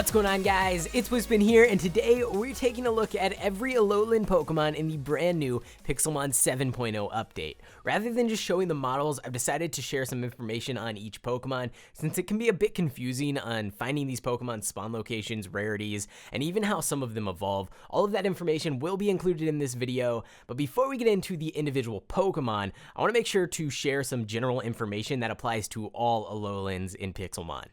What's going on, guys? It's Wispin here, and today we're taking a look at every Alolan Pokemon in the brand new Pixelmon 7.0 update. Rather than just showing the models, I've decided to share some information on each Pokemon, since it can be a bit confusing on finding these Pokemon spawn locations, rarities, and even how some of them evolve. All of that information will be included in this video, but before we get into the individual Pokemon, I want to make sure to share some general information that applies to all Alolans in Pixelmon.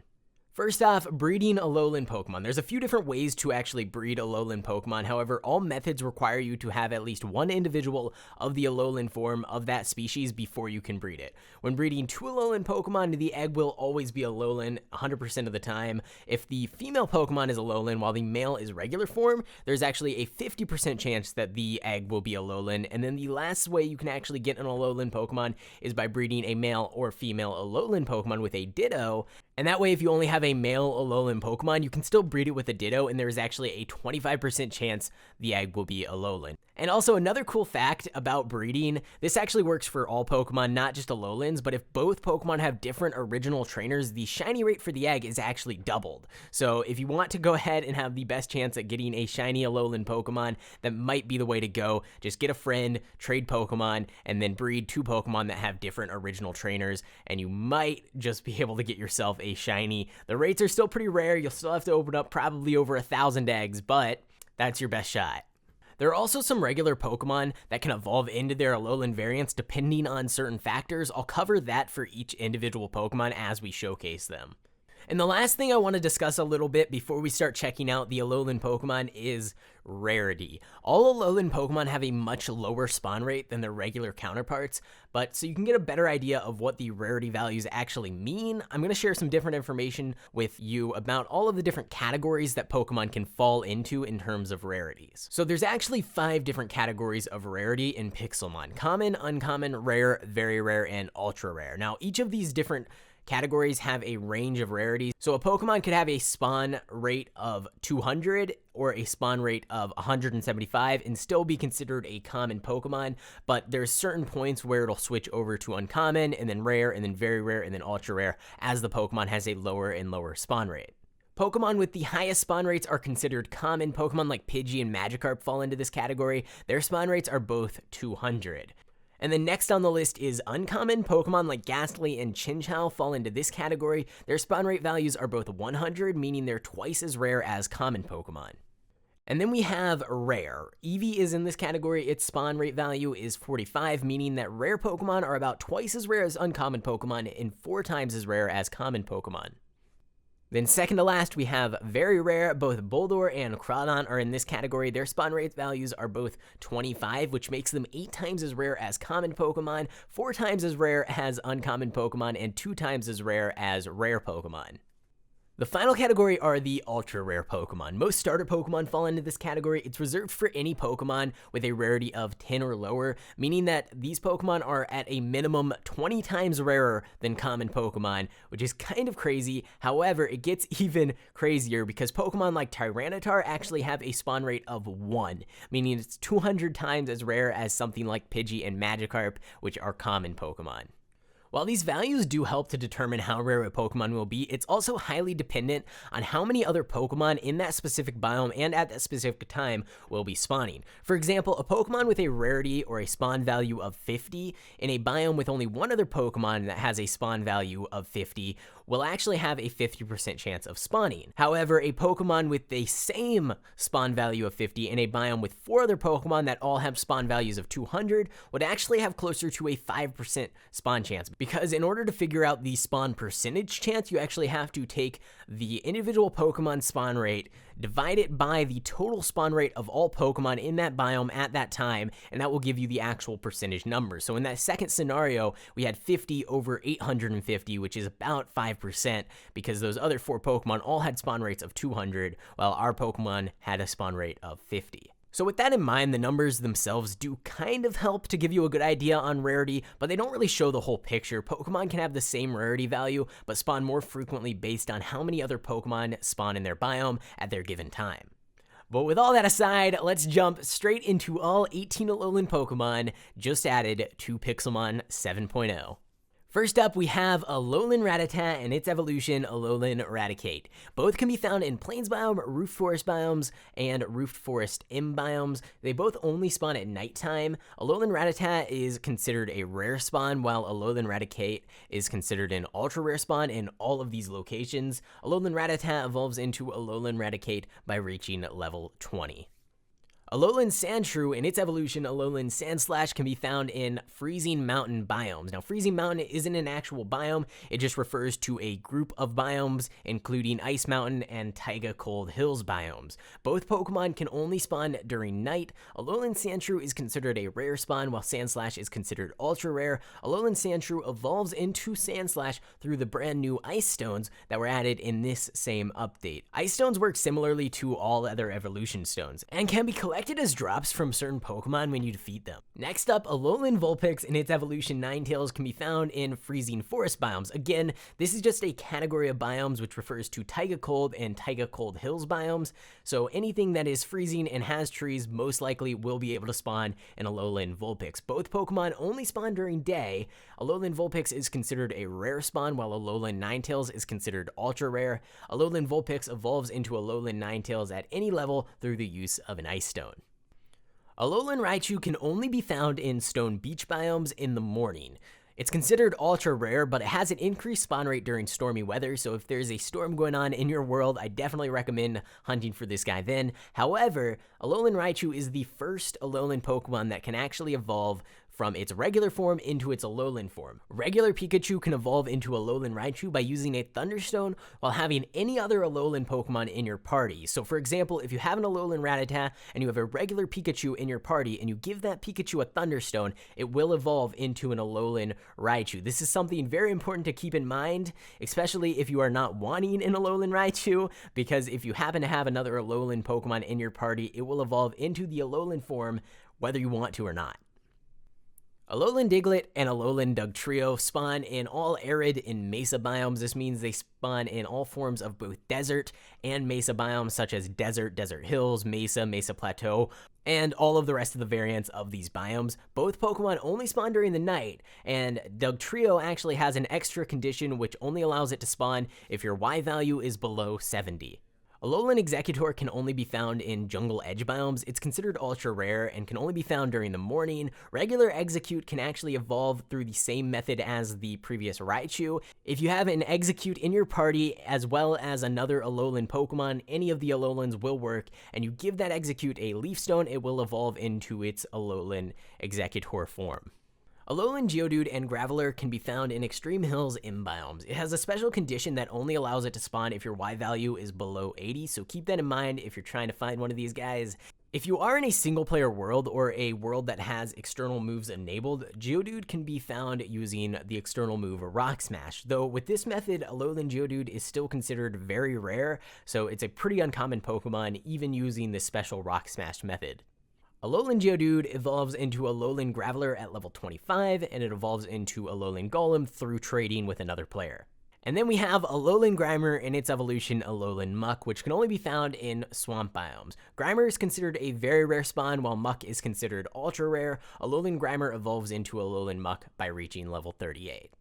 First off, breeding Alolan Pokemon. There's a few different ways to actually breed Alolan Pokemon. However, all methods require you to have at least one individual of the Alolan form of that species before you can breed it. When breeding two Alolan Pokemon, the egg will always be Alolan 100% of the time. If the female Pokemon is Alolan while the male is regular form, there's actually a 50% chance that the egg will be Alolan. And then the last way you can actually get an Alolan Pokemon is by breeding a male or female Alolan Pokemon with a Ditto. And that way, if you only have a male Alolan Pokemon, you can still breed it with a Ditto, and there is actually a 25% chance the egg will be Alolan. And also, another cool fact about breeding, this actually works for all Pokemon, not just Alolans, but if both Pokemon have different original trainers, the shiny rate for the egg is actually doubled. So if you want to go ahead and have the best chance at getting a shiny Alolan Pokemon, that might be the way to go. Just get a friend, trade Pokemon, and then breed two Pokemon that have different original trainers, and you might just be able to get yourself a shiny. The rates are still pretty rare. You'll still have to open up probably over 1,000 eggs, but that's your best shot. There are also some regular Pokemon that can evolve into their Alolan variants depending on certain factors. I'll cover that for each individual Pokemon as we showcase them. And the last thing I want to discuss a little bit before we start checking out the Alolan Pokemon is rarity. All Alolan Pokemon have a much lower spawn rate than their regular counterparts, but so you can get a better idea of what the rarity values actually mean, I'm going to share some different information with you about all of the different categories that Pokemon can fall into in terms of rarities. So there's actually 5 different categories of rarity in Pixelmon: common, uncommon, rare, very rare, and ultra rare. Now, each of these different categories have a range of rarities. So a Pokemon could have a spawn rate of 200 or a spawn rate of 175 and still be considered a common Pokemon, but there's certain points where it'll switch over to uncommon and then rare and then very rare and then ultra rare as the Pokemon has a lower and lower spawn rate. Pokemon with the highest spawn rates are considered common. Pokemon like Pidgey and Magikarp fall into this category. Their spawn rates are both 200. And then next on the list is uncommon. Pokemon like Ghastly and Chinchou fall into this category. Their spawn rate values are both 100, meaning they're twice as rare as common Pokemon. And then we have rare. Eevee is in this category. Its spawn rate value is 45, meaning that rare Pokemon are about twice as rare as uncommon Pokemon and 4 times as rare as common Pokemon. Then second to last, we have very rare. Both Boldore and Crawdon are in this category. Their spawn rate values are both 25, which makes them 8 times as rare as common Pokemon, 4 times as rare as uncommon Pokemon, and 2 times as rare as rare Pokemon. The final category are the ultra rare Pokemon. Most starter Pokemon fall into this category. It's reserved for any Pokemon with a rarity of 10 or lower, meaning that these Pokemon are at a minimum 20 times rarer than common Pokemon, which is kind of crazy. However, it gets even crazier because Pokemon like Tyranitar actually have a spawn rate of 1, meaning it's 200 times as rare as something like Pidgey and Magikarp, which are common Pokemon. While these values do help to determine how rare a Pokemon will be, it's also highly dependent on how many other Pokemon in that specific biome and at that specific time will be spawning. For example, a Pokemon with a rarity or a spawn value of 50 in a biome with only one other Pokemon that has a spawn value of 50 will actually have a 50% chance of spawning. However, a Pokemon with the same spawn value of 50 in a biome with 4 other Pokemon that all have spawn values of 200 would actually have closer to a 5% spawn chance. Because in order to figure out the spawn percentage chance, you actually have to take the individual Pokemon spawn rate, divide it by the total spawn rate of all Pokemon in that biome at that time, and that will give you the actual percentage number. So in that second scenario, we had 50 over 850, which is about 5%, because those other 4 Pokemon all had spawn rates of 200, while our Pokemon had a spawn rate of 50. So with that in mind, the numbers themselves do kind of help to give you a good idea on rarity, but they don't really show the whole picture. Pokemon can have the same rarity value, but spawn more frequently based on how many other Pokemon spawn in their biome at their given time. But with all that aside, let's jump straight into all 18 Alolan Pokemon just added to Pixelmon 7.0. First up, we have Alolan Rattata and its evolution, Alolan Raticate. Both can be found in Plains biome, Roof Forest biomes, and Roof Forest M biomes. They both only spawn at nighttime. Alolan Rattata is considered a rare spawn, while Alolan Raticate is considered an ultra rare spawn in all of these locations. Alolan Rattata evolves into Alolan Raticate by reaching level 20. Lowland Sandshrew and its evolution, Alolan Sandslash, can be found in Freezing Mountain biomes. Now, Freezing Mountain isn't an actual biome, it just refers to a group of biomes, including Ice Mountain and Taiga Cold Hills biomes. Both Pokemon can only spawn during night. Alolan Sandshrew is considered a rare spawn, while Sandslash is considered ultra rare. Alolan Sandshrew evolves into Sandslash through the brand new Ice Stones that were added in this same update. Ice Stones work similarly to all other evolution stones, and can be collected as drops from certain Pokemon when you defeat them. Next up, Lowland Vulpix and its evolution Ninetales can be found in Freezing Forest biomes. Again, this is just a category of biomes which refers to Taiga Cold and Taiga Cold Hills biomes, so anything that is freezing and has trees most likely will be able to spawn in Alolan Vulpix. Both Pokemon only spawn during day. Alolan Vulpix is considered a rare spawn, while Alolan Ninetales is considered ultra rare. Alolan Vulpix evolves into Alolan Ninetales at any level through the use of an Ice Stone. Alolan Raichu can only be found in Stone Beach biomes in the morning. It's considered ultra rare, but it has an increased spawn rate during stormy weather, so if there's a storm going on in your world, I definitely recommend hunting for this guy then. However, Alolan Raichu is the first Alolan Pokemon that can actually evolve from its regular form into its Alolan form. Regular Pikachu can evolve into Alolan Raichu by using a Thunderstone while having any other Alolan Pokemon in your party. So for example, if you have an Alolan Rattata and you have a regular Pikachu in your party and you give that Pikachu a Thunderstone, it will evolve into an Alolan Raichu. This is something very important to keep in mind, especially if you are not wanting an Alolan Raichu, because if you happen to have another Alolan Pokemon in your party, it will evolve into the Alolan form whether you want to or not. Lowland Diglett and Alolan Dugtrio spawn in all arid and mesa biomes. This means they spawn in all forms of both desert and mesa biomes, such as desert, desert hills, mesa, mesa plateau, and all of the rest of the variants of these biomes. Both Pokemon only spawn during the night, and Dugtrio actually has an extra condition which only allows it to spawn if your Y value is below 70. Alolan Executor can only be found in jungle edge biomes. It's considered ultra rare and can only be found during the morning. Regular Execute can actually evolve through the same method as the previous Raichu. If you have an Execute in your party as well as another Alolan Pokemon, any of the Alolans will work, and you give that Execute a Leaf Stone, it will evolve into its Alolan Executor form. Alolan Geodude and Graveler can be found in Extreme Hills M biomes. It has a special condition that only allows it to spawn if your Y value is below 80, so keep that in mind if you're trying to find one of these guys. If you are in a single-player world or a world that has external moves enabled, Geodude can be found using the external move Rock Smash, though with this method, Alolan Geodude is still considered very rare, so it's a pretty uncommon Pokemon even using this special Rock Smash method. Alolan Geodude evolves into Alolan Graveler at level 25, and it evolves into Alolan Golem through trading with another player. And then we have Alolan Grimer and its evolution Alolan Muck, which can only be found in swamp biomes. Grimer is considered a very rare spawn, while Muck is considered ultra rare. Alolan Grimer evolves into Alolan Muck by reaching level 38.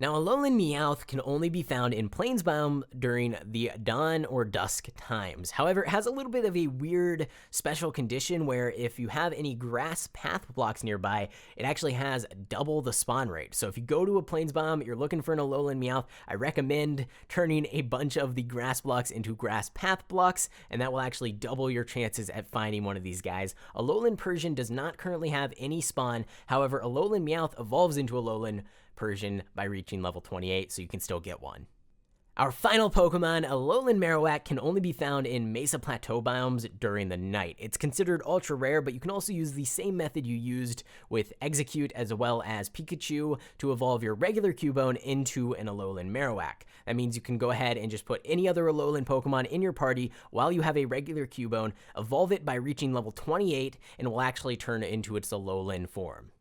Now, Alolan Meowth can only be found in Plains biome during the dawn or dusk times. However, it has a little bit of a weird special condition where if you have any grass path blocks nearby, it actually has double the spawn rate. So if you go to a Plains biome, you're looking for an Alolan Meowth, I recommend turning a bunch of the grass blocks into grass path blocks, and that will actually double your chances at finding one of these guys. Alolan Persian does not currently have any spawn. However, Alolan Meowth evolves into Alolan Persian by reaching level 28, so you can still get one. Our final Pokemon, Alolan Marowak, can only be found in Mesa Plateau biomes during the night. It's considered ultra rare, but you can also use the same method you used with Execute as well as Pikachu to evolve your regular Cubone into an Alolan Marowak. That means you can go ahead and just put any other Alolan Pokemon in your party while you have a regular Cubone, evolve it by reaching level 28, and it will actually turn into its Alolan form.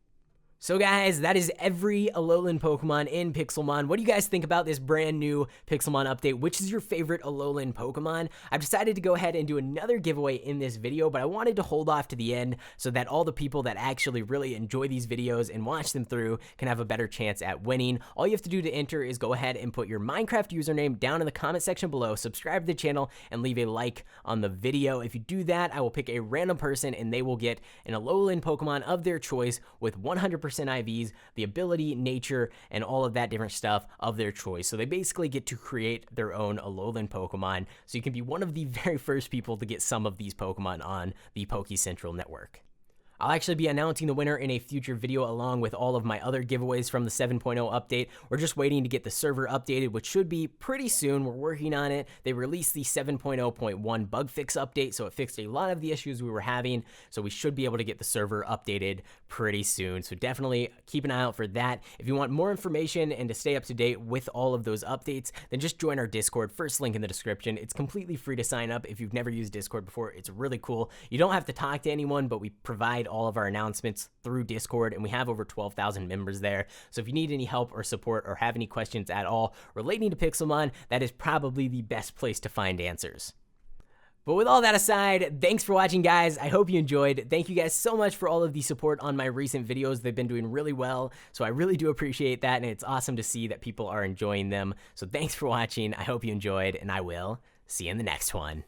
So guys, that is every Alolan Pokemon in Pixelmon. What do you guys think about this brand new Pixelmon update? Which is your favorite Alolan Pokemon? I've decided to go ahead and do another giveaway in this video, but I wanted to hold off to the end so that all the people that actually really enjoy these videos and watch them through can have a better chance at winning. All you have to do to enter is go ahead and put your Minecraft username down in the comment section below, subscribe to the channel, and leave a like on the video. If you do that, I will pick a random person and they will get an Alolan Pokemon of their choice with 100% IVs, the ability, nature, and all of that different stuff of their choice. So they basically get to create their own Alolan Pokemon. So you can be one of the very first people to get some of these Pokemon on the Poke Central network. I'll actually be announcing the winner in a future video along with all of my other giveaways from the 7.0 update. We're just waiting to get the server updated, which should be pretty soon. We're working on it. They released the 7.0.1 bug fix update, so it fixed a lot of the issues we were having, so we should be able to get the server updated pretty soon. So definitely keep an eye out for that. If you want more information and to stay up to date with all of those updates, then just join our Discord. First link in the description. It's completely free to sign up if you've never used Discord before. It's really cool. You don't have to talk to anyone, but we provide all of our announcements through Discord, and we have over 12,000 members there. So if you need any help or support or have any questions at all relating to Pixelmon, that is probably the best place to find answers. But with all that aside, thanks for watching, guys. I hope you enjoyed. Thank you guys so much for all of the support on my recent videos. They've been doing really well, so I really do appreciate that, and it's awesome to see that people are enjoying them. So thanks for watching. I hope you enjoyed, and I will see you in the next one.